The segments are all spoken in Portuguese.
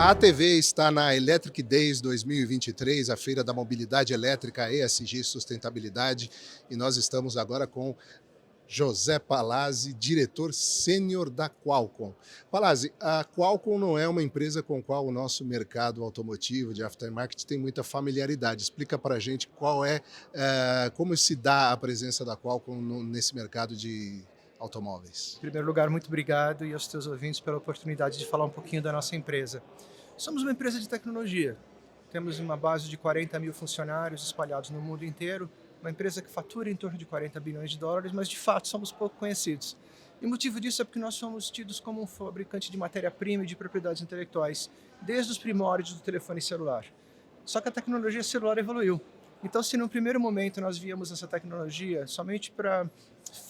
A ATV está na Electric Days 2023, a feira da mobilidade elétrica ESG Sustentabilidade, e nós estamos agora com José Palazzi, diretor sênior da Qualcomm. Palazzi, a Qualcomm não é uma empresa com a qual o nosso mercado automotivo de aftermarket tem muita familiaridade. Explica para a gente como se dá a presença da Qualcomm nesse mercado de automóveis. Em primeiro lugar, muito obrigado e aos teus ouvintes pela oportunidade de falar um pouquinho da nossa empresa. Somos uma empresa de tecnologia. Temos uma base de 40 mil funcionários espalhados no mundo inteiro, uma empresa que fatura em torno de 40 bilhões de dólares, mas de fato somos pouco conhecidos. E o motivo disso é porque nós somos tidos como um fabricante de matéria-prima e de propriedades intelectuais, desde os primórdios do telefone celular. Só que a tecnologia celular evoluiu. Então, se no primeiro momento nós víamos essa tecnologia somente para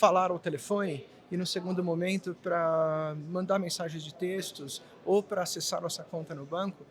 falar ao telefone, e no segundo momento para mandar mensagens de textos ou para acessar nossa conta no banco,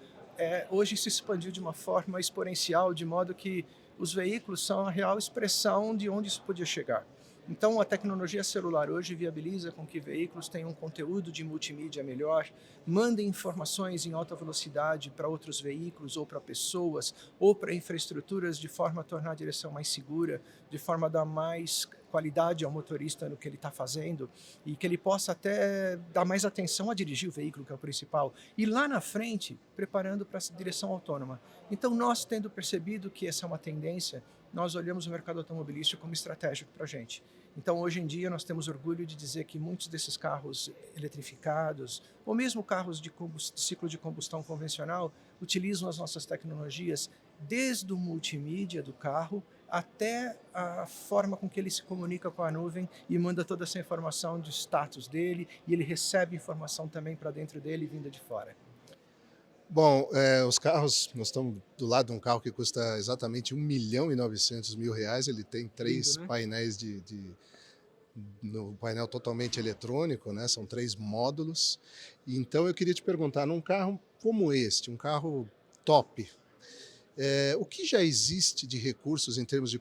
hoje se expandiu de uma forma exponencial, de modo que os veículos são a real expressão de onde isso podia chegar. Então, a tecnologia celular hoje viabiliza com que veículos tenham um conteúdo de multimídia melhor, mandem informações em alta velocidade para outros veículos ou para pessoas ou para infraestruturas de forma a tornar a direção mais segura, de forma a dar mais qualidade ao motorista no que ele está fazendo e que ele possa até dar mais atenção a dirigir o veículo, que é o principal, e lá na frente, preparando para a direção autônoma. Então, nós tendo percebido que essa é uma tendência, nós olhamos o mercado automobilístico como estratégico para a gente. Então, hoje em dia, nós temos orgulho de dizer que muitos desses carros eletrificados, ou mesmo carros de ciclo de combustão convencional, utilizam as nossas tecnologias desde o multimídia do carro até a forma com que ele se comunica com a nuvem e manda toda essa informação do status dele, e ele recebe informação também para dentro dele vinda de fora. Bom, os carros, nós estamos do lado de um carro que custa exatamente R$ 1.900.000, ele tem Lindo, três né? painéis no painel totalmente eletrônico, né? São 3 módulos. Então eu queria te perguntar, num carro como este, um carro top, o que já existe de recursos em termos de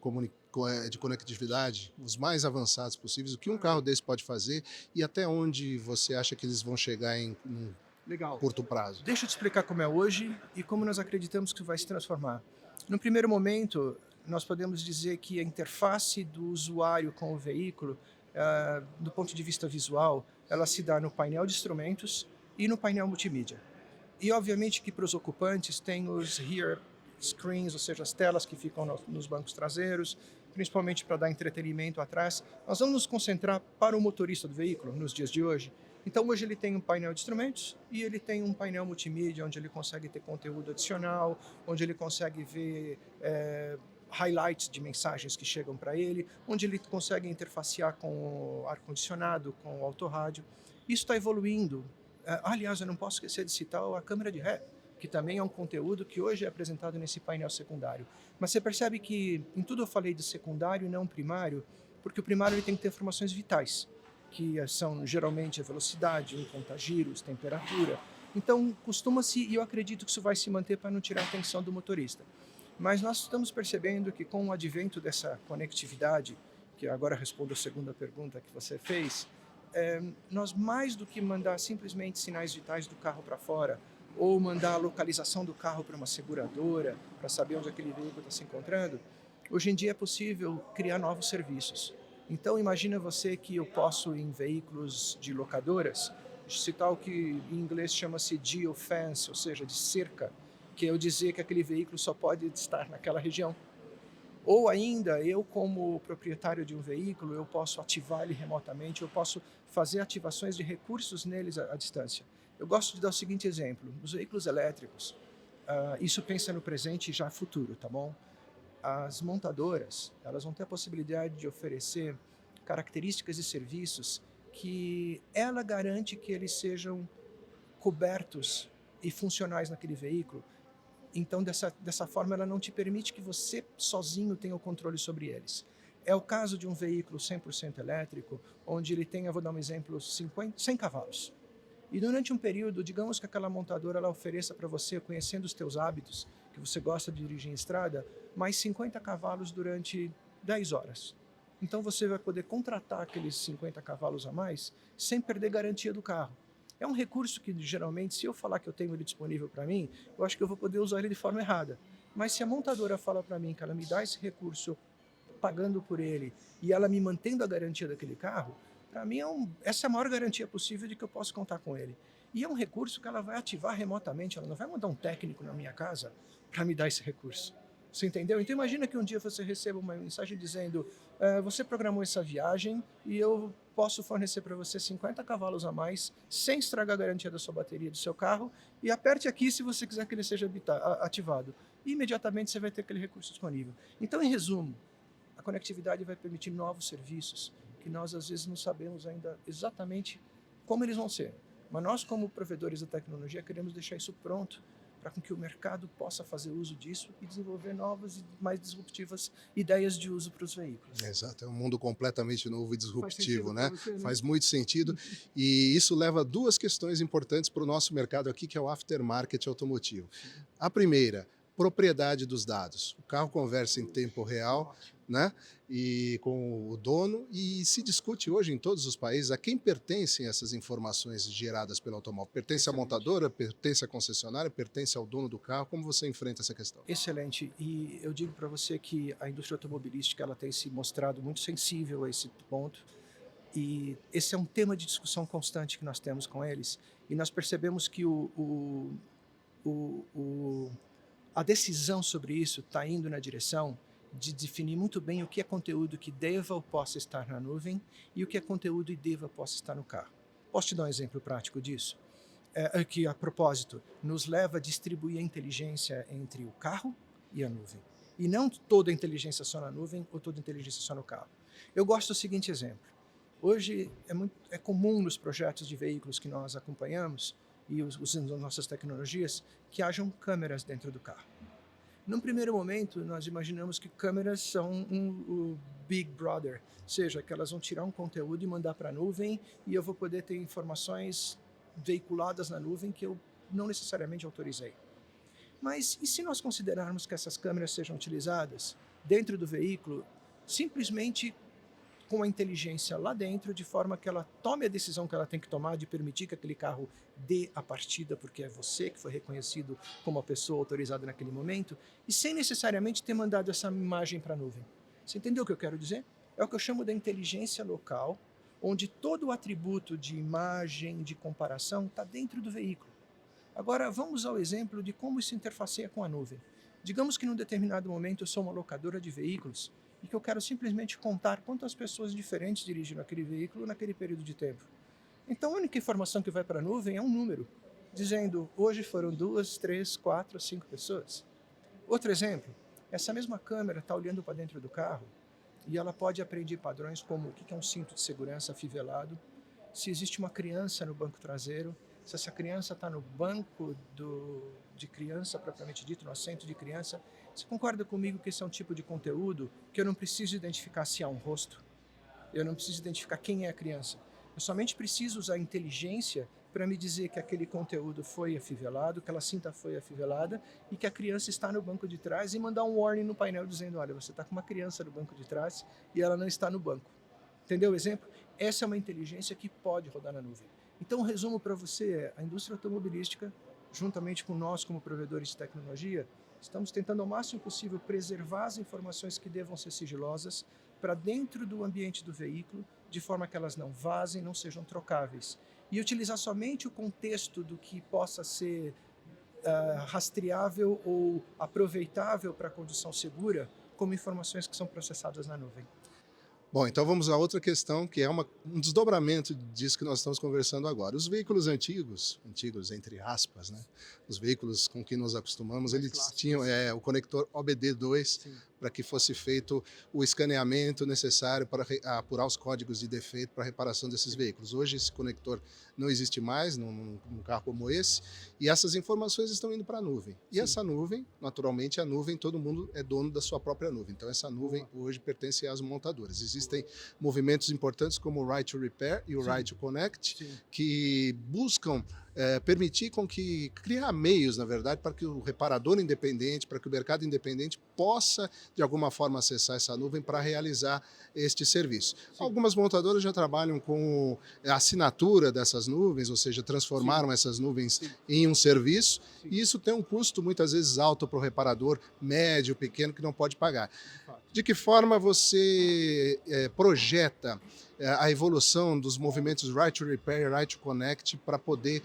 conectividade, os mais avançados possíveis, o que um carro desse pode fazer e até onde você acha que eles vão chegar em um Legal. curto prazo? Deixa eu te explicar como é hoje e como nós acreditamos que vai se transformar. No primeiro momento, nós podemos dizer que a interface do usuário com o veículo, do ponto de vista visual, ela se dá no painel de instrumentos e no painel multimídia. E obviamente que para os ocupantes tem os rear screens, ou seja, as telas que ficam nos bancos traseiros, principalmente para dar entretenimento atrás. Nós vamos nos concentrar para o motorista do veículo nos dias de hoje. Então hoje ele tem um painel de instrumentos e ele tem um painel multimídia onde ele consegue ter conteúdo adicional, onde ele consegue ver highlights de mensagens que chegam para ele, onde ele consegue interfacear com o ar-condicionado, com o autorrádio. Isso está evoluindo. Aliás, eu não posso esquecer de citar a câmera de ré, que também é um conteúdo que hoje é apresentado nesse painel secundário. Mas você percebe que em tudo eu falei de secundário e não primário, porque o primário ele tem que ter informações vitais, que são geralmente a velocidade, o contagiros, temperatura. Então, costuma-se, e eu acredito que isso vai se manter para não tirar a atenção do motorista. Mas nós estamos percebendo que com o advento dessa conectividade, que agora respondo a segunda pergunta que você fez, nós mais do que mandar simplesmente sinais vitais do carro para fora, ou mandar a localização do carro para uma seguradora, para saber onde aquele veículo está se encontrando, hoje em dia é possível criar novos serviços. Então imagina você que eu posso em veículos de locadoras, citar o que em inglês chama-se geofence, ou seja, de cerca, que é eu dizer que aquele veículo só pode estar naquela região. Ou ainda, eu como proprietário de um veículo, eu posso ativar ele remotamente, eu posso fazer ativações de recursos neles à distância. Eu gosto de dar o seguinte exemplo, os veículos elétricos, isso pensa no presente e já futuro, tá bom? As montadoras, elas vão ter a possibilidade de oferecer características e serviços que ela garante que eles sejam cobertos e funcionais naquele veículo. Então, dessa forma, ela não te permite que você sozinho tenha o controle sobre eles. É o caso de um veículo 100% elétrico, onde ele tem, eu vou dar um exemplo, 100 cavalos. E durante um período, digamos que aquela montadora ela ofereça para você, conhecendo os teus hábitos, que você gosta de dirigir em estrada, mais 50 cavalos durante 10 horas. Então você vai poder contratar aqueles 50 cavalos a mais sem perder garantia do carro. É um recurso que, geralmente, se eu falar que eu tenho ele disponível para mim, eu acho que eu vou poder usar ele de forma errada. Mas se a montadora fala para mim que ela me dá esse recurso pagando por ele e ela me mantendo a garantia daquele carro, para mim essa é a maior garantia possível de que eu posso contar com ele. E é um recurso que ela vai ativar remotamente, ela não vai mandar um técnico na minha casa para me dar esse recurso. Você entendeu? Então imagina que um dia você receba uma mensagem dizendo você programou essa viagem e eu posso fornecer para você 50 cavalos a mais sem estragar a garantia da sua bateria do seu carro e aperte aqui se você quiser que ele seja ativado. E imediatamente você vai ter aquele recurso disponível. Então, em resumo, a conectividade vai permitir novos serviços que nós às vezes não sabemos ainda exatamente como eles vão ser. Mas nós, como provedores da tecnologia, queremos deixar isso pronto para que o mercado possa fazer uso disso e desenvolver novas e mais disruptivas ideias de uso para os veículos. Exato, é um mundo completamente novo e disruptivo, né? Você, né? Faz muito sentido. E isso leva a duas questões importantes para o nosso mercado aqui, que é o aftermarket automotivo. A primeira, propriedade dos dados. O carro conversa em tempo real, né? E com o dono, e se discute hoje em todos os países a quem pertencem essas informações geradas pelo automóvel. Pertence à montadora, pertence à concessionária, pertence ao dono do carro? Como você enfrenta essa questão? Excelente, e eu digo para você que a indústria automobilística ela tem se mostrado muito sensível a esse ponto, e esse é um tema de discussão constante que nós temos com eles, e nós percebemos que a decisão sobre isso está indo na direção de definir muito bem o que é conteúdo que deva ou possa estar na nuvem e o que é conteúdo e deva ou possa estar no carro. Posso te dar um exemplo prático disso? Que, a propósito, nos leva a distribuir a inteligência entre o carro e a nuvem. E não toda a inteligência só na nuvem ou toda a inteligência só no carro. Eu gosto do seguinte exemplo. Hoje é comum nos projetos de veículos que nós acompanhamos e usando nossas tecnologias, que hajam câmeras dentro do carro. Num primeiro momento, nós imaginamos que câmeras são o Big Brother, ou seja, que elas vão tirar um conteúdo e mandar para a nuvem e eu vou poder ter informações veiculadas na nuvem que eu não necessariamente autorizei. Mas e se nós considerarmos que essas câmeras sejam utilizadas dentro do veículo, simplesmente com a inteligência lá dentro, de forma que ela tome a decisão que ela tem que tomar de permitir que aquele carro dê a partida, porque é você que foi reconhecido como a pessoa autorizada naquele momento, e sem necessariamente ter mandado essa imagem para a nuvem. Você entendeu o que eu quero dizer? É o que eu chamo da inteligência local, onde todo o atributo de imagem, de comparação, está dentro do veículo. Agora, vamos ao exemplo de como isso interfaceia com a nuvem. Digamos que num determinado momento eu sou uma locadora de veículos, e que eu quero simplesmente contar quantas pessoas diferentes dirigiram aquele veículo naquele período de tempo. Então a única informação que vai para a nuvem é um número, dizendo hoje foram 2, 3, 4, 5 pessoas. Outro exemplo, essa mesma câmera está olhando para dentro do carro e ela pode aprender padrões como o que é um cinto de segurança afivelado, se existe uma criança no banco traseiro, se essa criança está no banco de criança, propriamente dito, no assento de criança. Você concorda comigo que esse é um tipo de conteúdo que eu não preciso identificar se há um rosto? Eu não preciso identificar quem é a criança. Eu somente preciso usar a inteligência para me dizer que aquele conteúdo foi afivelado, que ela cinta foi afivelada e que a criança está no banco de trás e mandar um warning no painel dizendo, olha, você está com uma criança no banco de trás e ela não está no banco. Entendeu o exemplo? Essa é uma inteligência que pode rodar na nuvem. Então, o resumo para você é, a indústria automobilística, juntamente com nós como provedores de tecnologia, estamos tentando ao máximo possível preservar as informações que devam ser sigilosas para dentro do ambiente do veículo, de forma que elas não vazem, não sejam trocáveis. E utilizar somente o contexto do que possa ser rastreável ou aproveitável para a condução segura, como informações que são processadas na nuvem. Bom, então vamos a outra questão, que é um desdobramento disso que nós estamos conversando agora. Os veículos antigos entre aspas, né? Os veículos com que nos acostumamos, eles tinham o conector OBD2 para que fosse feito o escaneamento necessário para apurar os códigos de defeito para a reparação desses veículos. Hoje esse conector não existe mais num carro como esse, e essas informações estão indo para a nuvem. E essa nuvem, naturalmente, a nuvem, todo mundo é dono da sua própria nuvem. Então essa nuvem hoje pertence às montadoras. Existem movimentos importantes como o Right to Repair e o Right to Connect, que buscam permitir com que, criar meios, na verdade, para que o reparador independente, para que o mercado independente possa, de alguma forma, acessar essa nuvem para realizar este serviço. Sim. Algumas montadoras já trabalham com a assinatura dessas nuvens, ou seja, transformaram essas nuvens em um serviço, e isso tem um custo muitas vezes alto para o reparador médio, pequeno, que não pode pagar. De que forma você projeta a evolução dos movimentos Right to Repair, Right to Connect, para poder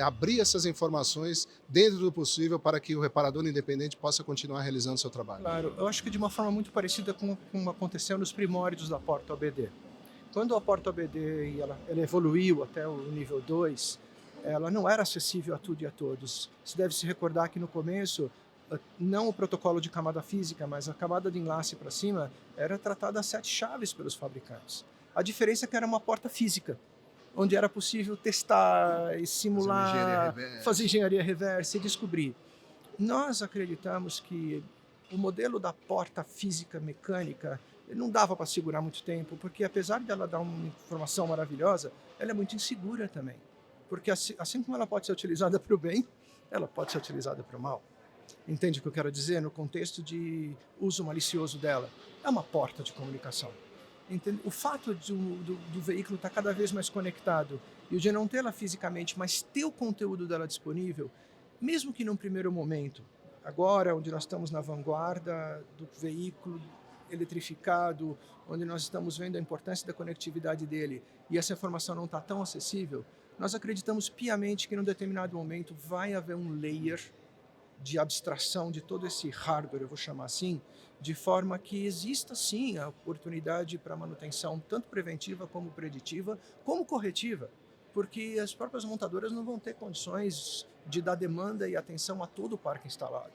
abrir essas informações dentro do possível para que o reparador independente possa continuar realizando seu trabalho? Claro, eu acho que de uma forma muito parecida com como aconteceu nos primórdios da porta OBD. Quando a porta OBD ela evoluiu até o nível 2, ela não era acessível a tudo e a todos. Se deve se recordar que no começo, não o protocolo de camada física, mas a camada de enlace para cima era tratada a 7 chaves pelos fabricantes. A diferença é que era uma porta física, onde era possível testar e simular, fazer engenharia reversa e descobrir. Nós acreditamos que o modelo da porta física mecânica não dava para segurar muito tempo, porque apesar dela dar uma informação maravilhosa, ela é muito insegura também. Porque assim como ela pode ser utilizada para o bem, ela pode ser utilizada para o mal. Entende o que eu quero dizer? No contexto de uso malicioso dela. É uma porta de comunicação. Entende? O fato do veículo estar cada vez mais conectado e o de não tê-la fisicamente, mas ter o conteúdo dela disponível, mesmo que num primeiro momento, agora onde nós estamos na vanguarda do veículo eletrificado, onde nós estamos vendo a importância da conectividade dele e essa informação não está tão acessível, nós acreditamos piamente que num determinado momento vai haver um layer de abstração de todo esse hardware, eu vou chamar assim, de forma que exista sim a oportunidade para manutenção tanto preventiva como preditiva, como corretiva, porque as próprias montadoras não vão ter condições de dar demanda e atenção a todo o parque instalado.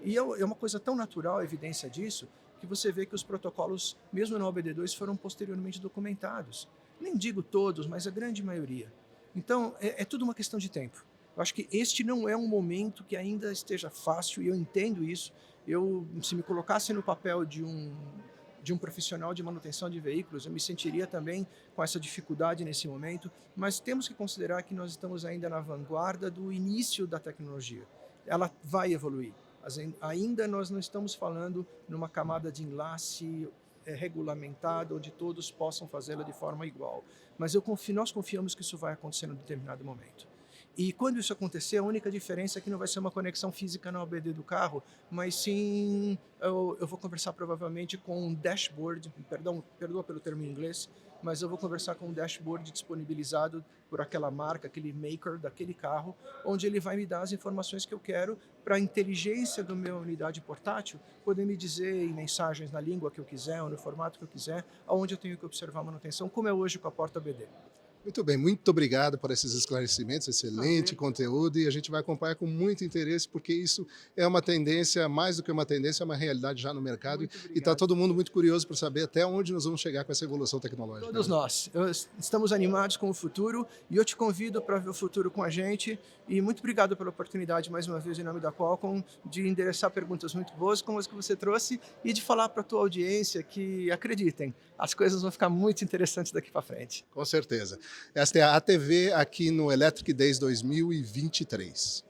E é uma coisa tão natural a evidência disso, que você vê que os protocolos, mesmo no OBD2, foram posteriormente documentados. Nem digo todos, mas a grande maioria. Então, é tudo uma questão de tempo. Eu acho que este não é um momento que ainda esteja fácil, e eu entendo isso. Se me colocasse no papel de um profissional de manutenção de veículos, eu me sentiria também com essa dificuldade nesse momento, mas temos que considerar que nós estamos ainda na vanguarda do início da tecnologia. Ela vai evoluir. Ainda nós não estamos falando numa camada de enlace regulamentada, onde todos possam fazê-la de forma igual. Mas nós confiamos que isso vai acontecer em um determinado momento. E quando isso acontecer, a única diferença é que não vai ser uma conexão física na OBD do carro, mas sim, eu vou conversar provavelmente com um dashboard, perdoa pelo termo em inglês, mas eu vou conversar com um dashboard disponibilizado por aquela marca, aquele maker daquele carro, onde ele vai me dar as informações que eu quero para a inteligência da minha unidade portátil poder me dizer em mensagens na língua que eu quiser ou no formato que eu quiser, aonde eu tenho que observar a manutenção, como é hoje com a porta OBD. Muito bem, muito obrigado por esses esclarecimentos, excelente conteúdo, e a gente vai acompanhar com muito interesse, porque isso é uma tendência, mais do que uma tendência, é uma realidade já no mercado, e está todo mundo muito curioso para saber até onde nós vamos chegar com essa evolução tecnológica. Todos nós. Estamos animados com o futuro, e eu te convido para ver o futuro com a gente, e muito obrigado pela oportunidade, mais uma vez, em nome da Qualcomm, de endereçar perguntas muito boas, como as que você trouxe, e de falar para a tua audiência que, acreditem, as coisas vão ficar muito interessantes daqui para frente. Com certeza. Esta é a ATV aqui no Electric Days 2023.